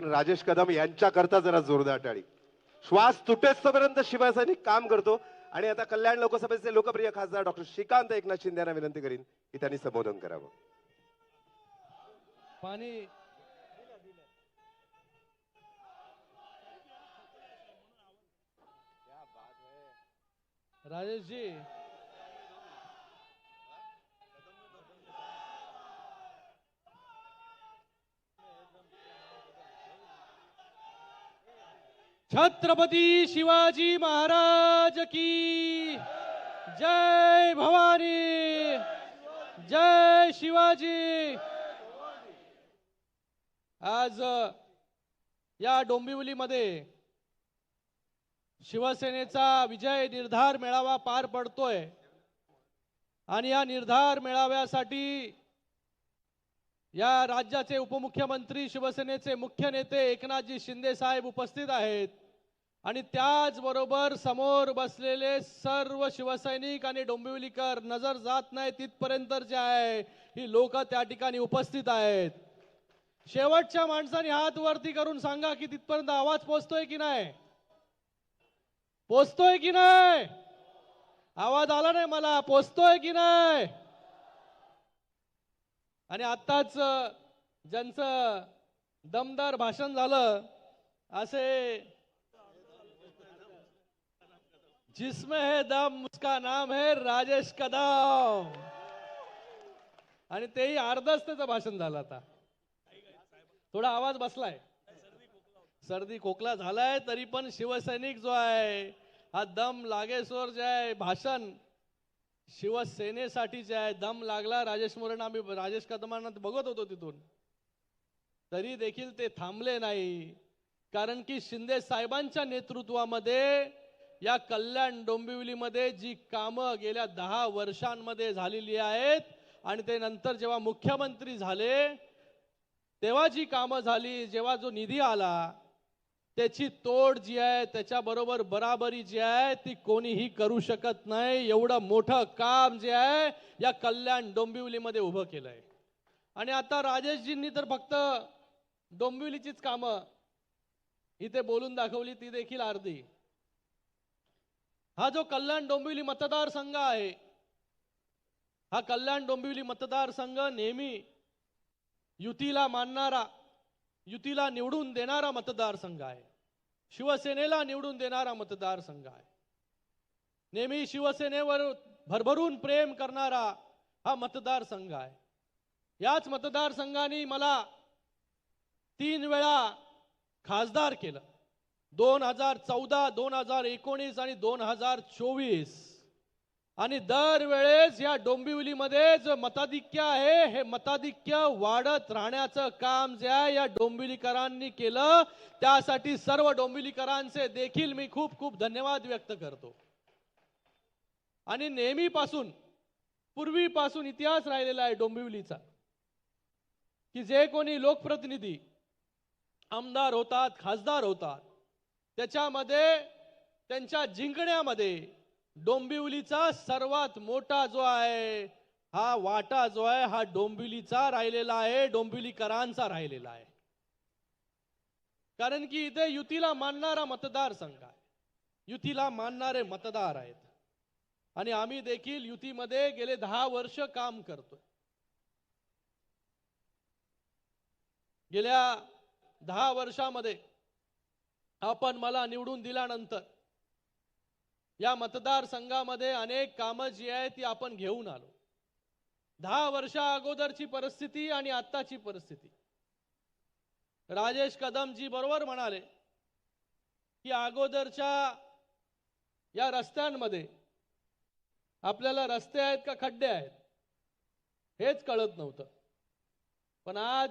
राजेश कदम यांच्याकरता जरा जोरदार टाळी. श्वास तुटेस्तोपर्यंत शिवसैनिक काम करतो. आणि आता कल्याण लोकसभेचे लोकप्रिय खासदार डॉक्टर श्रीकांत एकनाथ शिंदे यांना विनंती करीन की त्यांनी संबोधन करावं. पाणी राजेश जी, छत्रपती शिवाजी महाराज की जय. भवानी जय शिवाजी. आज या डोंबिवलीमध्ये शिवसेनेचा विजय निर्धार मेळावा पार पडतोय आणि या निर्धार मेळाव्यासाठी या राज्याचे उपमुख्यमंत्री शिवसेनेचे मुख्य नेते एकनाथजी शिंदे साहेब उपस्थित आहेत आणि त्याचबरोबर समोर बसलेले सर्व शिवसैनिक आणि डोंबिवलीकर नजर जात नाही तिथपर्यंत जे आहे ही लोक त्या ठिकाणी उपस्थित आहेत. शेवटच्या माणसाने हात वरती करून सांगा की तिथपर्यंत आवाज पोहोचतोय की नाही, पोहोचतोय की नाही. आवाज आला नाही मला, पोहोचतोय की नाही. आणि आत्ताच ज्यांचं दमदार भाषण झालं असे जिसमें है दम उसका नाम है राजेश कदम. आणि तेही अर्धच त्याचं भाषण झालं. आता थोडा आवाज बसलाय, सर्दी खोकला झालाय, तरी पण शिवसैनिक जो आहे हा दम लागेसोर जे आहे भाषण शिवसेनेसाठी जे आहे दम लागला. राजेश मोरेंना आम्ही राजेश कदमांना बघत होतो तिथून, तरी देखील ते थांबले नाही. कारण की शिंदे साहेबांच्या नेतृत्वामध्ये या कल्याण डोंबिवलीमध्ये जी कामं गेल्या 10 वर्षांमध्ये झालेली आहेत आणि ते नंतर जेव्हा मुख्यमंत्री झाले तेव्हा जी कामं झाली, जेव्हा जो निधी आला त्याची तोड जी आहे त्याच्याबरोबर बराबरी जी आहे ती कोणीही करू शकत नाही. एवढं मोठं काम जे आहे या कल्याण डोंबिवलीमध्ये उभं केलंय. आणि आता राजेशजींनी तर फक्त डोंबिवलीचीच कामं इथे बोलून दाखवली, ती देखील अर्धी. हा जो कल्याण डोंबिवली मतदारसंघ आहे, हा कल्याण डोंबिवली मतदारसंघ नेहमी युतीला मानणारा, युतीला निवडून देणारा मतदारसंघ आहे. शिवसेनेला निवडून देणारा मतदारसंघ आहे. नेहमी शिवसेनेवर भरभरून प्रेम करणारा हा मतदारसंघ आहे. याच मतदारसंघाने मला 3 वेळा खासदार केलं. 2014, 2019 आणि 2024. आणि दरवेळेस या डोंबिवलीमध्ये जो मताधिक्य आहे हे मताधिक्य वाढत राहण्याचं काम जे आहे या डोंबिवलीकरांनी केलं. त्यासाठी सर्व डोंबिवलीकरांचे देखील मी खूप खूप धन्यवाद व्यक्त करतो. आणि नेहमीपासून पूर्वीपासून इतिहास राहिलेला आहे डोंबिवलीचा की जे कोणी लोकप्रतिनिधी आमदार होतात, खासदार होतात, त्याच्यामध्ये त्यांच्या जिंकण्यामध्ये डोंबिवलीचा सर्वात मोठा जो आहे हा वाटा जो आहे हा डोंबिवलीचा राहिलेला आहे, डोंबिवलीकरांचा राहिलेला आहे. कारण की इथे युतीला मानणारा मतदारसंघ आहे, युतीला मानणारे मतदार आहेत. आणि आम्ही देखील युतीमध्ये गेले 10 वर्ष काम करतोय. गेल्या 10 वर्षामध्ये आपण मला निवडून दिल्यानंतर या मतदारसंघामध्ये अनेक कामं जी आहेत ती आपण घेऊन आलो. 10 वर्षा अगोदरची परिस्थिती आणि आत्ताची परिस्थिती. राजेश कदमजी बरोबर म्हणाले की अगोदरच्या या रस्त्यांमध्ये आपल्याला रस्ते आहेत का खड्डे आहेत हेच कळत नव्हतं. पण आज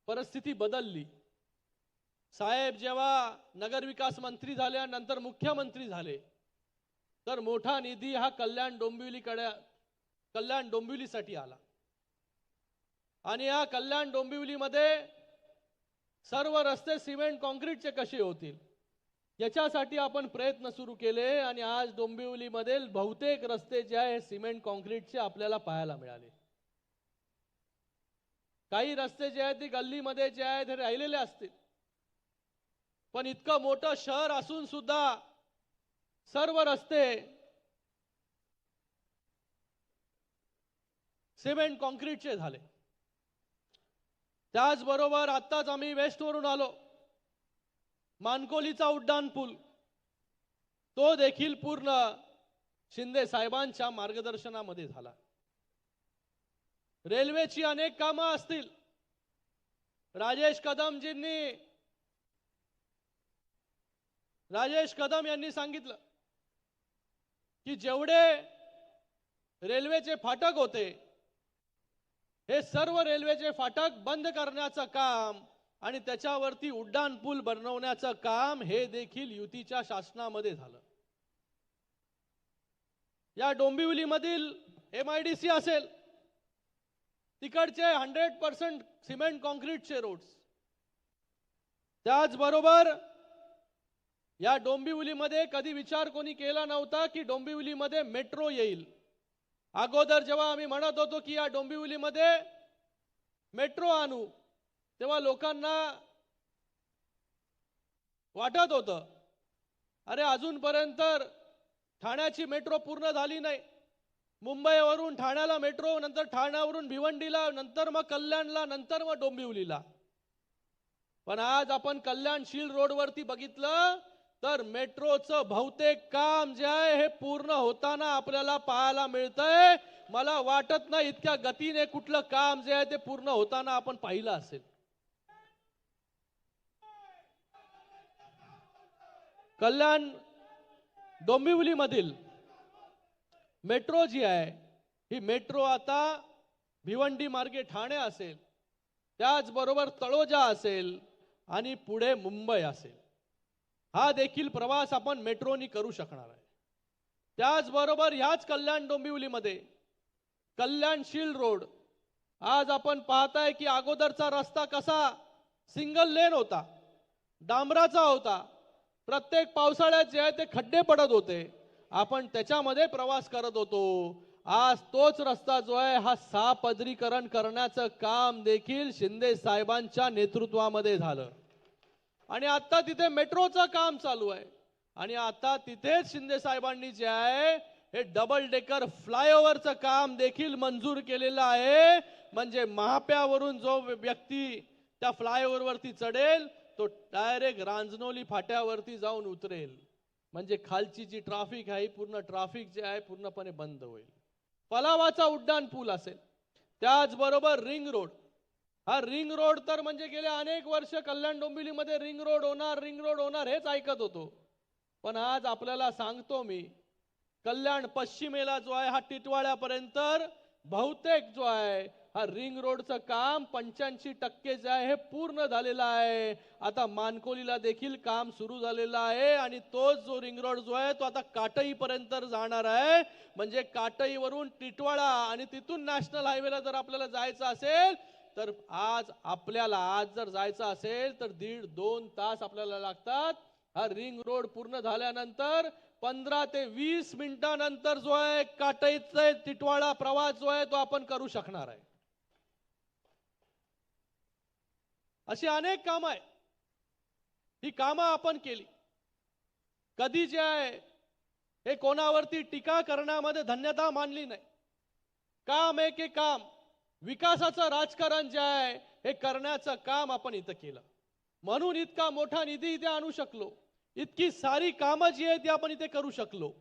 परिस्थिती बदलली. साहेब जेव्हा नगरविकास मंत्री झाले आणि नंतर मुख्यमंत्री झाले तर मोठा निधी हा कल्याण डोंबिवलीसाठी आला. आणि या कल्याण डोंबिवलीमध्ये सर्व रस्ते सिमेंट कॉन्क्रीटचे कसे होतील याच्यासाठी आपण प्रयत्न सुरू केले. आणि आज डोंबिवलीमध्ये बहुतेक रस्ते जे आहे सिमेंट कॉन्क्रीटचे आपल्याला पाहायला मिळाले. काही रस्ते जे आहेत ते गल्लीमध्ये जे आहेत ते राहिलेले असतील, पण इतकं मोठं शहर असून सुद्धा सर्व रस्ते सिमेंट कॉन्क्रीटचे झाले. त्याचबरोबर आत्ताच आम्ही वेस्टवरून आलो, मानकोलीचा उड्डाण पूल तो देखील पूर्ण शिंदे साहेबांच्या मार्गदर्शनामध्ये झाला. रेल्वेची अनेक कामं असतील, राजेश कदम यांनी सांगितलं की जेवढे रेल्वेचे फाटक होते हे सर्व रेल्वेचे फाटक बंद करण्याचं काम आणि त्याच्यावरती उड्डाण पूल बनवण्याचं काम हे देखील युतीच्या शासनामध्ये झालं. या डोंबिवलीमधील MIDC असेल, तिकडचे 100% सिमेंट कॉन्क्रीटचे रोड्स, त्याचबरोबर या डोंबिवलीमध्ये कधी विचार कोणी केला नव्हता की डोंबिवलीमध्ये मेट्रो येईल. अगोदर जेव्हा आम्ही म्हणत होतो की या डोंबिवलीमध्ये मेट्रो आणू, तेव्हा लोकांना वाटत होतं अरे अजूनपर्यंत ठाण्याची मेट्रो पूर्ण झाली नाही, मुंबईवरून ठाण्याला मेट्रो, नंतर ठाण्यावरून भिवंडीला, नंतर मग कल्याणला, नंतर मग डोंबिवलीला. पण आज आपण कल्याणशील रोडवरती बघितलं तर मेट्रोचं बहुतेक काम जे आहे हे पूर्ण होताना आपल्याला पाहायला मिळतंय. मला वाटत नाही इतक्या गतीने कुठलं काम जे आहे ते पूर्ण होताना आपण पाहिलं असेल. कल्याण डोंबिवली मधील मेट्रो जी आहे ही मेट्रो आता भिवंडी मार्गे ठाणे असेल, त्याचबरोबर तळोजा असेल आणि पुढे मुंबई असेल. हा देखील प्रवास आपण मेट्रोनी करू शकणार आहे. त्याचबरोबर ह्याच कल्याण डोंबिवलीमध्ये कल्याणशील रोड आज आपण पाहताय की अगोदरचा रस्ता कसा सिंगल लेन होता, डांबराचा होता, प्रत्येक पावसाळ्यात जे आहे ते खड्डे पडत होते, आपण त्याच्यामध्ये प्रवास करत होतो. आज तोच रस्ता जो आहे हा सहापदरीकरण करण्याचं काम देखील शिंदे साहेबांच्या नेतृत्वामध्ये झालं आणि आता तिथे मेट्रोचं काम चालू आहे. आणि आता तिथेच शिंदे साहेबांनी जे आहे हे डबल डेकर फ्लायओव्हरचं काम देखील मंजूर केलेलं आहे. म्हणजे महाप्यावरून जो व्यक्ती त्या फ्लायओव्हरवरती चढेल तो डायरेक्ट रांजनोली फाट्यावरती जाऊन उतरेल. म्हणजे खालची जी ट्रॅफिक आहे पूर्ण ट्रॅफिक जे आहे पूर्णपणे बंद होईल. पलावाचा उड्डाण पूल असेल, त्याचबरोबर रिंग रोड. हा रिंग रोड तर म्हणजे गेले अनेक वर्ष कल्याण डोंबिवलीमध्ये रिंग रोड होणार हेच ऐकत होतो. पण आज आपल्याला सांगतो मी, कल्याण पश्चिमेला जो आहे हा टिटवाळ्यापर्यंत बहुतेक जो आहे हा रिंग रोडचं काम 85% जे आहे हे पूर्ण झालेलं आहे. आता मानकोलीला देखील काम सुरू झालेलं आहे आणि तोच जो रिंग रोड जो आहे तो आता काटईपर्यंत जाणार आहे. म्हणजे काटईवरून टिटवाळा आणि तिथून नॅशनल हायवेला जर आपल्याला जायचं असेल तर आज जर जायचं असेल तर 1.5-2 तास आपल्याला लागतात. हा रिंग रोड पूर्ण झाल्यानंतर 15 ते 20 मिनिटांनंतर जो आहे काटईचा टिटवाळा प्रवास जो आहे तो आपण करू शकणार आहे. अशी अनेक कामं आहे, ही कामं आपण केली. कधी जे आहे हे कोणावरती टीका करण्यामध्ये धन्यता मानली नाही. काम एक एक काम विकासाचं राजकारण जे आहे हे करण्याचं काम आपण इथं केलं. म्हणून इतका मोठा निधी इथे आणू शकलो, इतकी सारी कामं जी आहेत ती आपण इथे करू शकलो.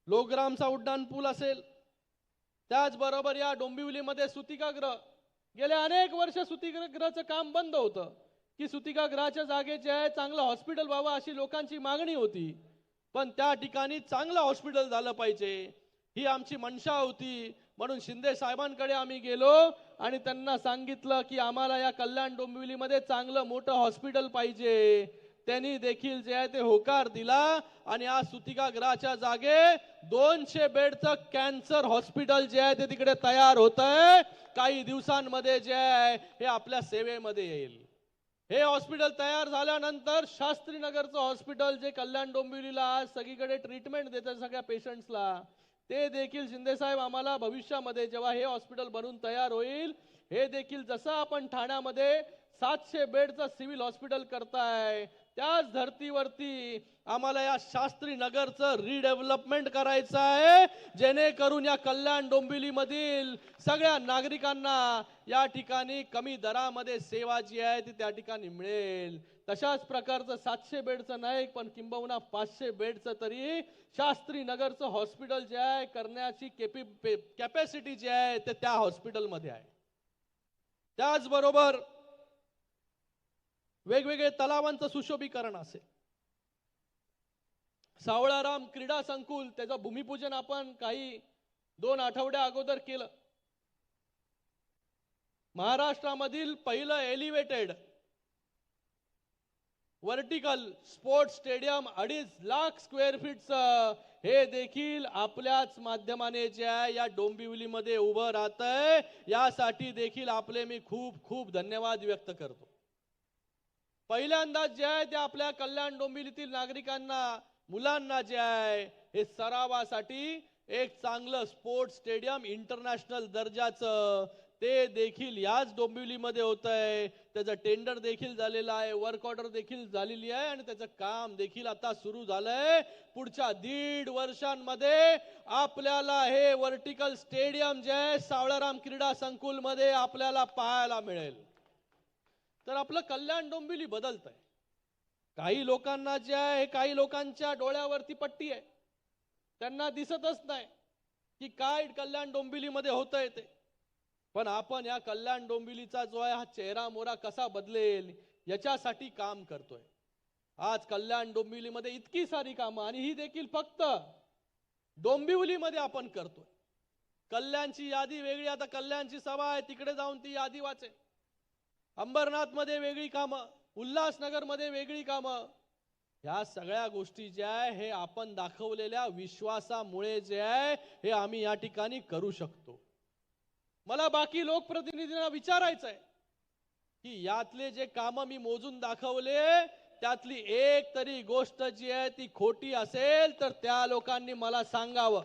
लोकग्रामचा उड्डाण पूल असेल, त्याचबरोबर या डोंबिवलीमध्ये सुतिकागृह, गेले अनेक वर्ष सुतिकागृहाचं काम बंद होतं की सुतिकागृहाच्या जागेत जे आहे चांगलं हॉस्पिटल व्हावं अशी लोकांची मागणी होती. पण त्या ठिकाणी चांगलं हॉस्पिटल झालं पाहिजे ही आमची मनशा होती. म्हणून शिंदे साहेबांकडे आम्ही गेलो आणि त्यांना सांगितलं की आम्हाला या कल्याण डोंबिवलीमध्ये चांगलं मोठं हॉस्पिटल पाहिजे. त्यांनी देखील जे आहे ते होकार दिला आणि आज सुतिकागृहाच्या जागे 200 बेडचं कॅन्सर हॉस्पिटल जे आहे ते तिकडे तयार होतंय. काही दिवसांमध्ये जे आहे हे आपल्या सेवेमध्ये येईल. हे हॉस्पिटल तयार झाल्यानंतर शास्त्रीनगरचं हॉस्पिटल जे कल्याण डोंबिवलीला आज सगळीकडे ट्रीटमेंट देतात सगळ्या पेशंट्सला, ते देखील शिंदे साहेब आम्हाला भविष्यामध्ये जेव्हा हे हॉस्पिटल बनून तयार होईल हे देखील जसं आपण ठाण्यामध्ये 700 बेडचं सिव्हिल हॉस्पिटल करताय, त्याच धर्तीवरती आम्हाला या शास्त्री नगरचं रिडेव्हलपमेंट करायचं आहे, जेणेकरून या कल्याण डोंबिवली मधील सगळ्या नागरिकांना या ठिकाणी कमी दरामध्ये सेवा जी आहे ती त्या ठिकाणी मिळेल. तशाच प्रकारचं 700 बेडचं नाही, पण किंबहुना 500 बेडचं तरी शास्त्री नगरचं हॉस्पिटल जे आहे करण्याची कॅपॅसिटी जी आहे ते त्या हॉस्पिटलमध्ये आहे. त्याचबरोबर वेगवेगळे तलावांचं सुशोभीकरण असेल, सावळाराम क्रीडा संकुल त्याचं भूमिपूजन आपण काही 2 आठवड्या अगोदर केलं. महाराष्ट्रामधील पहिलं elevated vertical sports stadium 2.5 lakh square फीटचं हे देखील आपल्याच माध्यमाने जे आहे या डोंबिवलीमध्ये उभं राहतंय. यासाठी देखील आपले मी खूप खूप धन्यवाद व्यक्त करतो. पहिल्यांदा जे आहे ते आपल्या कल्याण डोंबिवलीतील नागरिकांना, मुलांना जे आहे हे सरावासाठी एक चांगलं स्पोर्ट्स स्टेडियम इंटरनॅशनल दर्जाचं ते देखील याच डोंबिवलीमध्ये होत आहे. त्याचं टेंडर देखील झालेलं आहे, वर्क ऑर्डर देखील झालेली आहे आणि त्याचं काम देखील आता सुरू झालंय. पुढच्या 1.5 वर्षांमध्ये आपल्याला हे वर्टिकल स्टेडियम जे आहे सावळाराम क्रीडा संकुल मध्ये आपल्याला पाहायला मिळेल. तर आपलं कल्याण डोंबिवली बदलत आहे. काही लोकांना जे आहे, काही लोकांच्या डोळ्यावरती पट्टी आहे, त्यांना दिसतच नाही की काय कल्याण डोंबिवलीमध्ये होतंय ते. पण आपण या कल्याण डोंबिवलीचा जो आहे हा चेहरा मोरा कसा बदलेल याच्यासाठी काम करतोय. आज कल्याण डोंबिवलीमध्ये इतकी सारी कामं, आणि ही देखील फक्त डोंबिवलीमध्ये आपण करतोय. कल्याणची यादी वेगळी, आता कल्याणची सभा आहे तिकडे जाऊन ती यादी वाचेल. अंबरनाथ मध्ये वेगळी कामं, उल्हासनगर मध्ये वेगळी कामं. या सगळ्या गोष्टी ज्या आहे हे आपण दाखवलेल्या विश्वासामुळे जे आहे हे आम्ही या ठिकाणी करू शकतो. मला बाकी लोकप्रतिनिधींना विचारायचं आहे की यातले जे कामं मी मोजून दाखवले त्यातली एक तरी गोष्ट जी आहे ती खोटी असेल तर त्या लोकांनी मला सांगावं.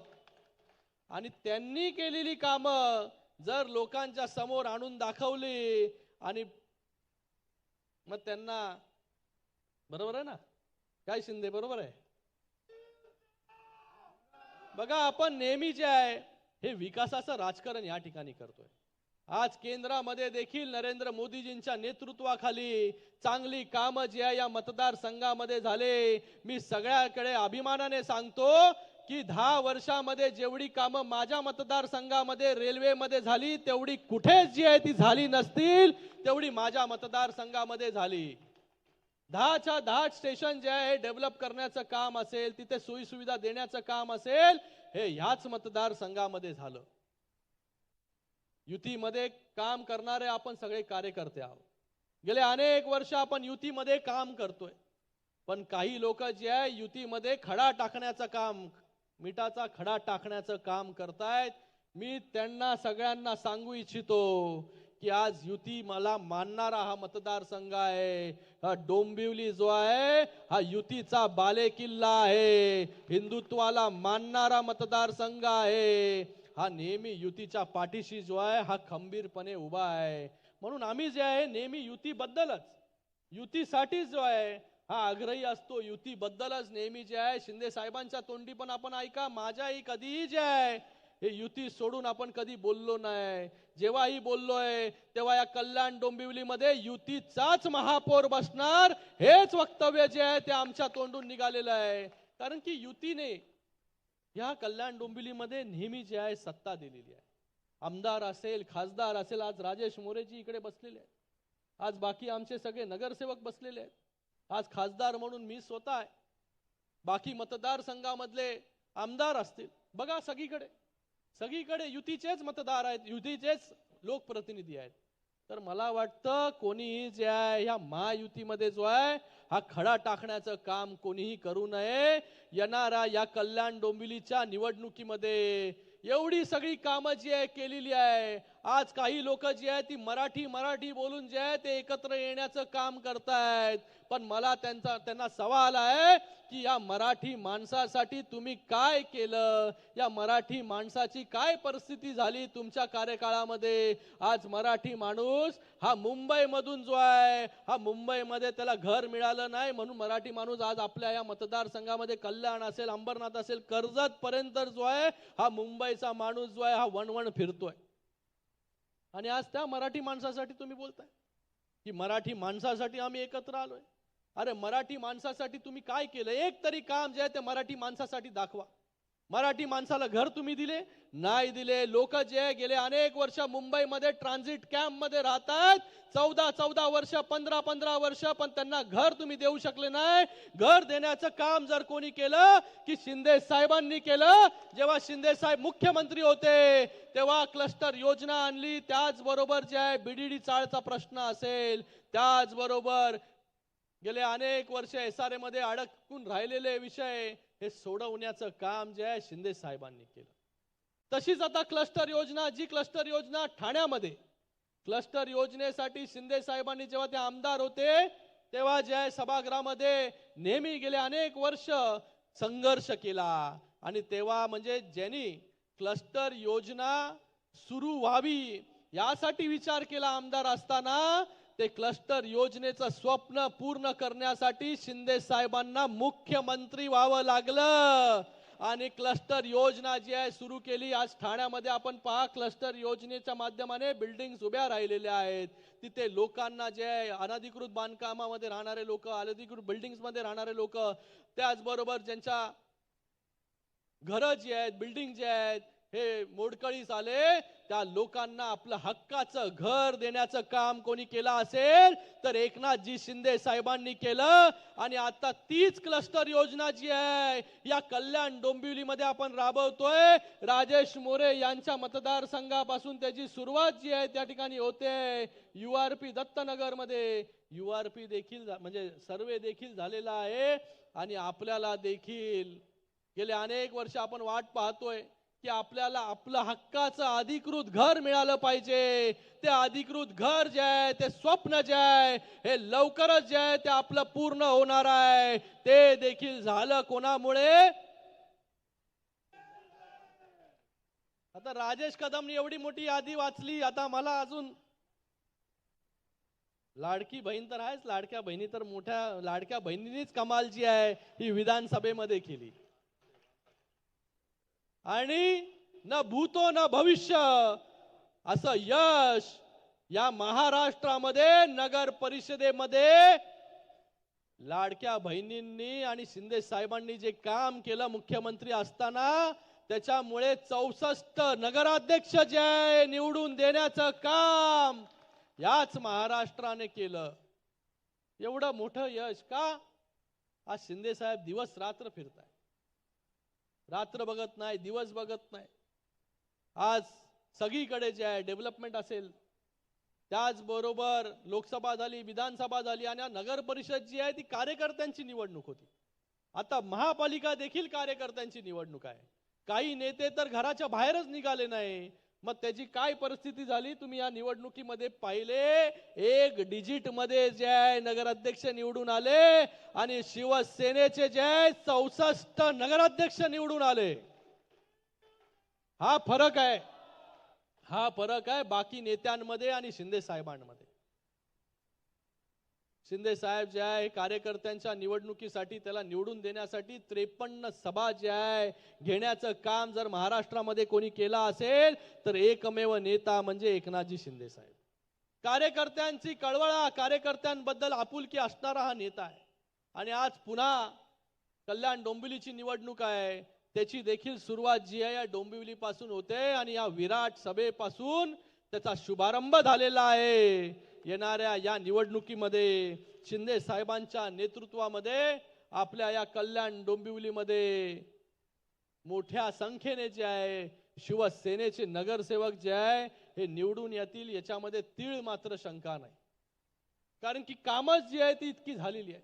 आणि त्यांनी केलेली कामं जर लोकांच्या समोर आणून दाखवली आणि मग त्यांना, बरोबर आहे ना काय शिंदे, बरोबर आहे. बघा आपण नेहमी जे आहे हे विकासाचं राजकारण या ठिकाणी करतोय. आज केंद्रामध्ये देखील नरेंद्र मोदीजींच्या नेतृत्वाखाली चांगली कामं जी आहे या मतदारसंघामध्ये झाले. मी सगळ्याकडे अभिमानाने सांगतो की 10 वर्षामध्ये जेवढी कामं माझ्या मतदारसंघामध्ये रेल्वेमध्ये झाली तेवढी कुठेच जी आहे ती झाली नसतील, तेवढी माझ्या मतदारसंघामध्ये झाली. 10च्या 10 स्टेशन जे आहे डेव्हलप करण्याचं काम असेल, तिथे सोयी सुविधा देण्याचं काम असेल, हे ह्याच मतदारसंघामध्ये झालं. युतीमध्ये काम करणारे आपण सगळे कार्यकर्ते आहोत. गेले अनेक वर्ष आपण युतीमध्ये काम करतोय. पण काही लोक जे आहे युतीमध्ये खडा टाकण्याचं काम, मिठाचा खडा टाकण्याचं काम करतायत. मी त्यांना सगळ्यांना सांगू इच्छितो की आज युती मला मानणारा हा मतदारसंघ आहे. हा डोंबिवली जो आहे हा युतीचा बालेकिल्ला आहे, हिंदुत्वाला मानणारा मतदारसंघ आहे. हा नेहमी युतीच्या पाठीशी जो आहे हा खंबीरपणे उभा आहे. म्हणून आम्ही जे आहे नेहमी युतीबद्दलच, युतीसाठी जो आहे हा आग्रही असतो. युतीबद्दलच नेहमी जे आहे शिंदे साहेबांच्या तोंडी पण आपण ऐका, माझ्याही कधीही जे आहे हे युती सोडून आपण कधी बोललो नाही. जेव्हाही बोललोय तेव्हा या कल्याण डोंबिवलीमध्ये युतीचाच महापौर बसणार हेच वक्तव्य जे आहे ते आमच्या तोंडून निघालेलं आहे. कारण की युतीने या कल्याण डोंबिवलीमध्ये नेहमी जे आहे सत्ता दिलेली आहे. आमदार असेल, खासदार असेल, आज राजेश मोरेजी इकडे बसलेले आहेत, आज बाकी आमचे सगळे नगरसेवक बसलेले आहेत, आज खासदार म्हणून मी स्वतः आहे, बाकी मतदारसंघामधले आमदार असतील. बघा सगळीकडे सगळीकडे युतीचेच मतदार आहेत, युतीचेच लोकप्रतिनिधी आहेत. तर मला वाटतं कोणीही जे आहे ह्या महायुतीमध्ये जो आहे हा खडा टाकण्याचं काम कोणीही करू नये. येणाऱ्या या कल्याण डोंबिवलीच्या निवडणुकीमध्ये एवढी सगळी कामं जी आहे केलेली आहे, आज काही लोक जी आहे ती मराठी मराठी बोलून जे आहे ते एकत्र येण्याचं काम करतायत, पण मला त्यांना सवाल आहे की या मराठी माणसासाठी तुम्ही काय केलं, या मराठी माणसाची काय परिस्थिती झाली तुमच्या कार्यकाळामध्ये. आज मराठी माणूस हा मुंबईमधून जो आहे, हा मुंबईमध्ये त्याला घर मिळालं नाही म्हणून मराठी माणूस आज आपल्या या मतदारसंघामध्ये कल्याण असेल, अंबरनाथ असेल, कर्जत पर्यंत जो आहे हा मुंबईचा माणूस जो आहे हा वणवण फिरतोय. आणि आज त्या मराठी माणसासाठी तुम्ही बोलताय की मराठी माणसासाठी आम्ही एकत्र आलोय. अरे मराठी माणसासाठी तुम्ही काय केलं, एक तरी काम जे आहे ते मराठी माणसासाठी दाखवा. मराठी माणसाला घर तुम्ही दिले नाही दिले. लोक जे गेले अनेक वर्ष मुंबईमध्ये ट्रान्झिट कॅम्प मध्ये राहतात, 14 वर्ष, 15 वर्ष, पण त्यांना घर तुम्ही देऊ शकले नाही. घर देण्याचं काम जर कोणी केलं की शिंदे साहेबांनी केलं. जेव्हा शिंदे साहेब मुख्यमंत्री होते तेव्हा क्लस्टर योजना आणली. त्याचबरोबर जे आहे बीडीडी चाळचा प्रश्न असेल, त्याचबरोबर गेले अनेक वर्ष SRA मध्ये अडकून राहिलेले विषय हे सोडवण्याचं काम जे आहे शिंदे साहेबांनी केलं. तशीच आता क्लस्टर योजना, जी क्लस्टर योजना ठाण्यामध्ये, क्लस्टर योजनेसाठी शिंदे साहेबांनी जेव्हा ते आमदार होते तेव्हा जे आहे सभागृहामध्ये नेहमी गेले अनेक वर्ष संघर्ष केला. आणि तेव्हा म्हणजे ज्यांनी क्लस्टर योजना सुरू व्हावी यासाठी विचार केला आमदार असताना, ते क्लस्टर योजनेचं स्वप्न पूर्ण करण्यासाठी शिंदे साहेबांना मुख्यमंत्री व्हावं लागलं. आणि क्लस्टर योजना जी आहे सुरू केली. आज ठाण्यामध्ये आपण पहा, क्लस्टर योजनेच्या माध्यमाने बिल्डिंग्स उभ्या राहिलेल्या आहेत. तिथे लोकांना जे आहे अनधिकृत बांधकामामध्ये राहणारे लोक, अनधिकृत बिल्डिंग्स मध्ये राहणारे लोक, त्याचबरोबर ज्यांच्या घरं जी आहेत, बिल्डिंग जे आहेत हे मोडकळीस आले, त्या लोकांना आपलं हक्काचं घर देण्याचं काम कोणी केलं असेल तर एकनाथजी शिंदे साहेबांनी केलं. आणि आता तीच क्लस्टर योजना जी आहे या कल्याण डोंबिवलीमध्ये आपण राबवतोय. राजेश मोरे यांच्या मतदारसंघापासून त्याची सुरुवात जी आहे त्या ठिकाणी होते. URP दत्तनगर मध्ये URP देखील म्हणजे सर्वे देखील झालेला आहे. आणि आपल्याला देखील गेले अनेक वर्ष आपण वाट पाहतोय की आपल्याला आपलं हक्काचं अधिकृत घर मिळालं पाहिजे. ते अधिकृत घर जे आहे, ते स्वप्न जे आहे हे लवकरच जे आहे ते आपलं पूर्ण होणार आहे. ते देखील झालं कोणामुळे? आता राजेश कदमनी एवढी मोठी यादी वाचली. आता मला अजून लाडकी बहीण तर आहेच, लाडक्या बहिणी तर मोठ्या लाडक्या बहिणींनीच कमाल जी आहे ही विधानसभेमध्ये केली. आणि न भूतो न भविष्य असं यश या महाराष्ट्रामध्ये नगर परिषदेमध्ये लाडक्या बहिणींनी आणि शिंदे साहेबांनी जे काम केलं मुख्यमंत्री असताना, त्याच्यामुळे 64 नगराध्यक्ष जे आहे निवडून देण्याचं काम याच महाराष्ट्राने केलं. एवढं मोठं यश का? आज शिंदे साहेब दिवस रात्र फिरताय, रात्र बघत नाही, दिवस बघत नाही. आज सगळीकडे जे आहे डेव्हलपमेंट असेल, त्याचबरोबर लोकसभा झाली, विधानसभा झाली, आणि नगर परिषद जी आहे ती कार्यकर्त्यांची निवडणूक होती. आता महापालिका देखील कार्यकर्त्यांची निवडणूक आहे. काही नेते तर घराच्या बाहेरच निघाले नाही. मग त्याची काय परिस्थिती झाली तुम्ही या निवडणुकीमध्ये पाहिले. 1 डिजिट मध्ये जे आहे नगराध्यक्ष निवडून आले आणि शिवसेनेचे जे आहे 64 नगराध्यक्ष निवडून आले. हा फरक आहे, हा फरक आहे बाकी नेत्यांमध्ये आणि शिंदे साहेबांमध्ये. शिंदे साहेब जे आहे कार्यकर्त्यांच्या निवडणुकीसाठी, त्याला निवडून देण्यासाठी 53 सभा जे आहे घेण्याचं काम जर महाराष्ट्रामध्ये कोणी केला असेल तर एकमेव नेता म्हणजे एकनाथजी शिंदे साहेब. कार्यकर्त्यांची कळवळा, कार्यकर्त्यांबद्दल आपुलकी असणारा हा नेता आहे. आणि आज पुन्हा कल्याण डोंबिवलीची निवडणूक आहे, त्याची देखील सुरुवात जी आहे या डोंबिवली पासून होते आणि या विराट सभेपासून त्याचा शुभारंभ झालेला आहे. येणाऱ्या या निवडणुकीमध्ये शिंदे साहेबांच्या नेतृत्वामध्ये आपल्या या कल्याण डोंबिवलीमध्ये मोठ्या संख्येने जे आहे शिवसेनेचे नगरसेवक जे आहे हे निवडून येतील, याच्यामध्ये तीळ मात्र शंका नाही. कारण की कामच जी आहे ती इतकी झालेली आहे.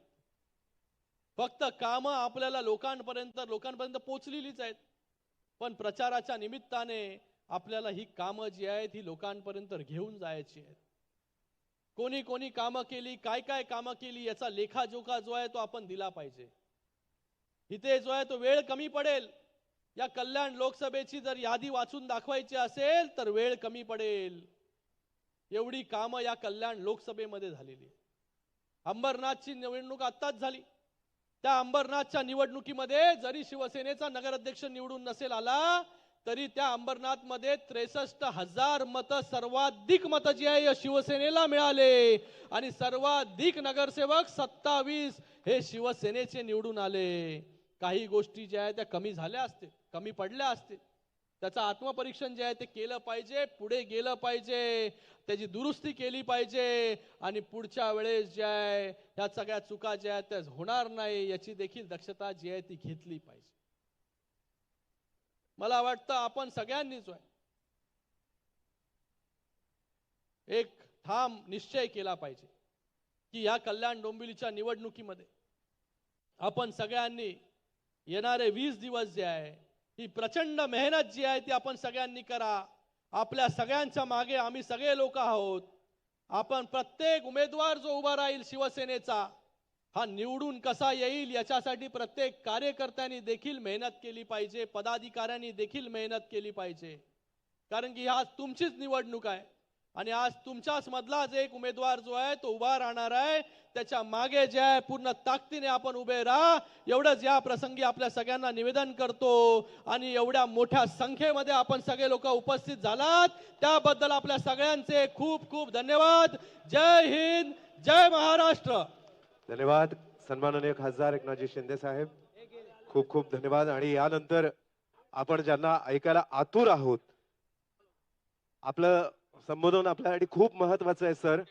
फक्त कामं आपल्याला लोकांपर्यंत पोहोचलेलीच आहेत. पण प्रचाराच्या निमित्ताने आपल्याला ही कामं जी आहेत ही लोकांपर्यंत घेऊन जायची आहेत. कोणी कोणी कामं केली, काय काय कामं केली याचा लेखाजोखा जो आहे तो आपण दिला पाहिजे. इथे जो आहे तो वेळ कमी पडेल. या कल्याण लोकसभेची जर यादी वाचून दाखवायची असेल तर वेळ कमी पडेल. एवढी कामं या कल्याण लोकसभेमध्ये झालेली. अंबरनाथची निवडणूक आत्ताच झाली. त्या अंबरनाथच्या निवडणुकीमध्ये जरी शिवसेनेचा नगराध्यक्ष निवडून नसेल आला तरी त्या अंबरनाथ मध्ये 63,000 मतं, सर्वाधिक मतं जी आहे शिवसेनेला मिळाले आणि सर्वाधिक नगरसेवक 27 हे शिवसेनेचे निवडून आले. काही गोष्टी ज्या आहेत त्या कमी झाल्या असतील, कमी पडल्या असतील. त्याचं आत्मपरीक्षण जे आहे ते केलं पाहिजे, पुढे गेलं पाहिजे, त्याची दुरुस्ती केली पाहिजे आणि पुढच्या वेळेस जे आहे ह्या सगळ्या चुका ज्या आहेत त्या होणार नाही याची देखील दक्षता जी आहे ती घेतली पाहिजे. मला वाटतं आपण सगळ्यांनी जो आहे एक ठाम निश्चय केला पाहिजे की या कल्याण डोंबिवलीच्या निवडणुकीमध्ये आपण सगळ्यांनी येणारे 20 दिवस जे आहे ही प्रचंड मेहनत जी आहे ती आपण सगळ्यांनी करा. आपल्या सगळ्यांच्या मागे आम्ही सगळे लोक आहोत. आपण प्रत्येक उमेदवार जो उभा राहील शिवसेनेचा हा निवडून कसा येईल याच्यासाठी प्रत्येक कार्यकर्त्यांनी देखील मेहनत केली पाहिजे, पदाधिकाऱ्यांनी देखील मेहनत केली पाहिजे. कारण की आज तुमचीच निवडणूक आहे आणि आज तुमच्याच मधलाच एक उमेदवार जो आहे तो उभा राहणार आहे. त्याच्या मागे जे आहे पूर्ण ताकदीने आपण उभे राहा एवढंच या प्रसंगी आपल्या सगळ्यांना निवेदन करतो. आणि एवढ्या मोठ्या संख्येमध्ये आपण सगळे लोक उपस्थित झालात त्याबद्दल आपल्या सगळ्यांचे खूप खूप धन्यवाद. जय हिंद, जय महाराष्ट्र. धन्यवाद सन्माननीय खासदार एकनाथजी शिंदे साहेब, खूप खूप धन्यवाद. आणि यानंतर आपण ज्यांना ऐकायला आतुर आहोत, आपलं संबोधन आपल्यासाठी खूप महत्वाचं आहे. सर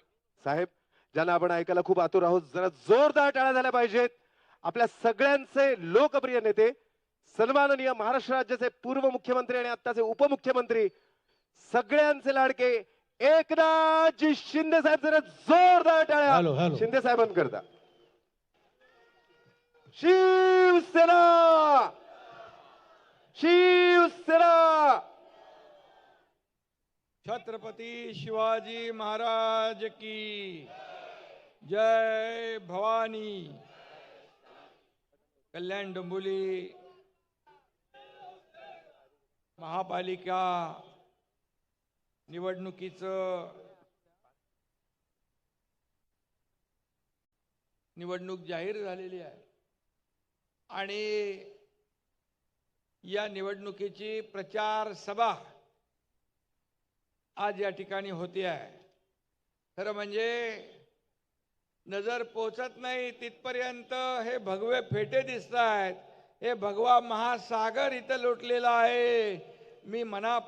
साहेब ज्यांना आपण ऐकायला खूप आतुर आहोत, जरा जोरदार टाळ्या झाल्या पाहिजेत. आपल्या सगळ्यांचे लोकप्रिय नेते, सन्माननीय महाराष्ट्र राज्याचे पूर्व मुख्यमंत्री आणि आत्ताचे उपमुख्यमंत्री, सगळ्यांचे लाडके एकनाथजी शिंदे साहेब, जरा जोरदार टाळ्या शिंदे साहेबांकरता. शिवसेना, शिवसेना. छत्रपती शिवाजी महाराज की जय. भवानी. कल्याण डोंबिवली महापालिका निवडणूक जाहीर झालेली आहे आणि या निवडणुकीची प्रचार सभा आज या ठिकाणी होती आहे. खरं म्हणजे नजर पोचत नाही तिथपर्यंत हे भगवे फेटे दिसत आहेत. हे भगवा महासागर इथं लोटलेला आहे. मी मनापासून